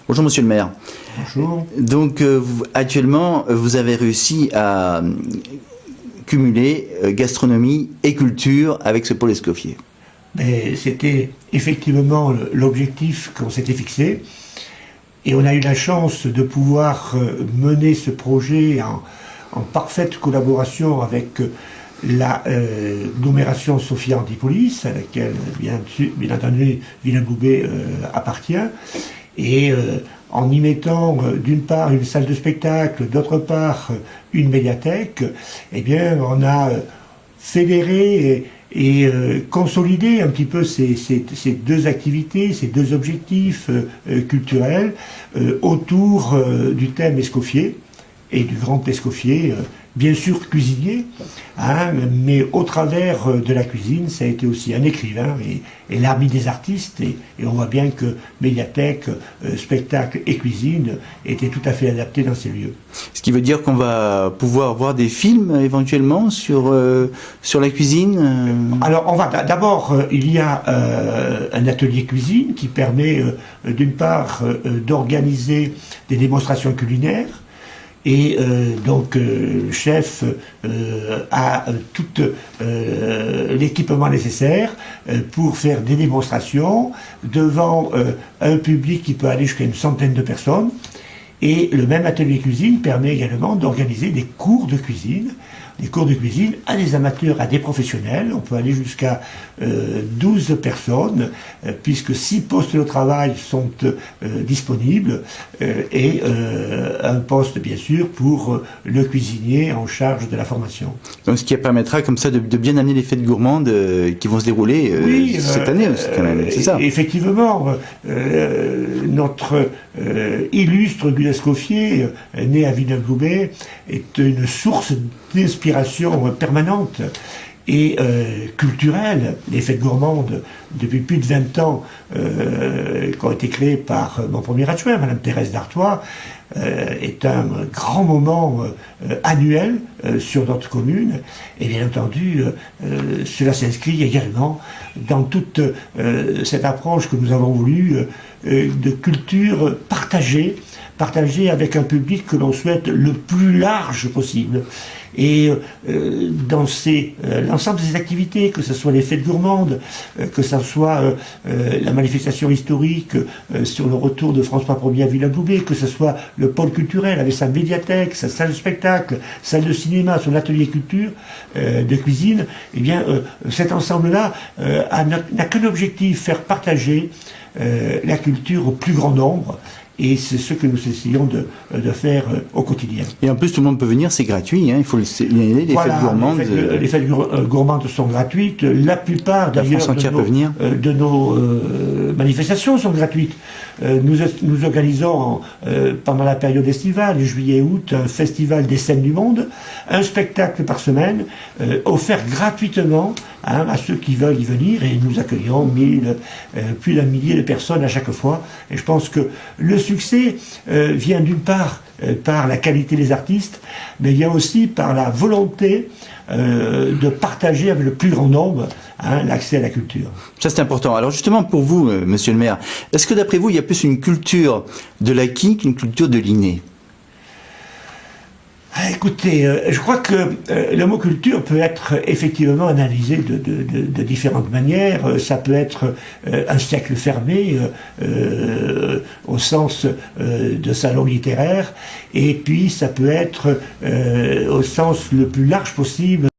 Bonjour Monsieur le maire. Bonjour. Donc actuellement, vous avez réussi à cumuler gastronomie et culture avec ce pôle Escoffier. C'était effectivement l'objectif qu'on s'était fixé. Et on a eu la chance de pouvoir mener ce projet en parfaite collaboration avec l'agglomération Sophia Antipolis, à laquelle bien entendu Villeneuve-Loubet appartient, et en y mettant d'une part une salle de spectacle, d'autre part une médiathèque, eh bien on a fédéré et consolider un petit peu ces deux activités, ces deux objectifs culturels autour du thème Escoffier et du grand Escoffier, bien sûr cuisinier, hein, mais au travers de la cuisine, ça a été aussi un écrivain et l'ami des artistes, et on voit bien que médiathèque, spectacle et cuisine étaient tout à fait adaptés dans ces lieux. Ce qui veut dire qu'on va pouvoir voir des films éventuellement sur la cuisine Alors, on va d'abord, il y a un atelier cuisine qui permet d'une part d'organiser des démonstrations culinaires. Et donc le chef a tout l'équipement nécessaire pour faire des démonstrations devant un public qui peut aller jusqu'à une centaine de personnes. Et le même atelier cuisine permet également d'organiser des cours de cuisine. Des cours de cuisine à des amateurs, à des professionnels. On peut aller jusqu'à 12 personnes, puisque 6 postes de travail sont disponibles, et un poste, bien sûr, pour le cuisinier en charge de la formation. Donc, ce qui permettra comme ça de bien amener les fêtes gourmandes qui vont se dérouler cette année aussi, quand même, c'est ça? Effectivement, notre illustre Guy Escoffier, né à Villeneuve-Loubet, est une source d'inspiration permanente et culturelle. Les fêtes gourmandes, depuis plus de 20 ans, qui ont été créées par mon premier adjoint, Madame Thérèse d'Artois, est un grand moment annuel sur notre commune. Et bien entendu, cela s'inscrit également dans toute cette approche que nous avons voulu de culture partagée avec un public que l'on souhaite le plus large possible. Et dans l'ensemble de ces activités, que ce soit les fêtes gourmandes, que ce soit la manifestation historique sur le retour de François Ier à Villeneuve-Loubet, que ce soit le pôle culturel avec sa médiathèque, sa salle de spectacle, salle de cinéma, son atelier culture, de cuisine, eh bien cet ensemble-là n'a qu'un objectif, faire partager la culture au plus grand nombre. Et c'est ce que nous essayons de faire au quotidien. Et en plus, tout le monde peut venir, c'est gratuit, hein, il faut le signaler, les fêtes gourmandes. Les fêtes gourmandes sont gratuites. La plupart, d'ailleurs, de nos manifestations sont gratuites. Nous organisons pendant la période estivale, juillet-août, un festival des scènes du monde, un spectacle par semaine, offert gratuitement à ceux qui veulent y venir, et nous accueillons plus d'un millier de personnes à chaque fois. Et je pense que le succès vient d'une part par la qualité des artistes, mais il y a aussi par la volonté de partager avec le plus grand nombre l'accès à la culture. Ça, c'est important. Alors justement, pour vous, monsieur le maire, est-ce que d'après vous, il y a plus une culture de l'acquis qu'une culture de l'inné? Écoutez, je crois que le mot culture peut être effectivement analysé de différentes manières. Ça peut être un siècle fermé au sens de salon littéraire, et puis ça peut être au sens le plus large possible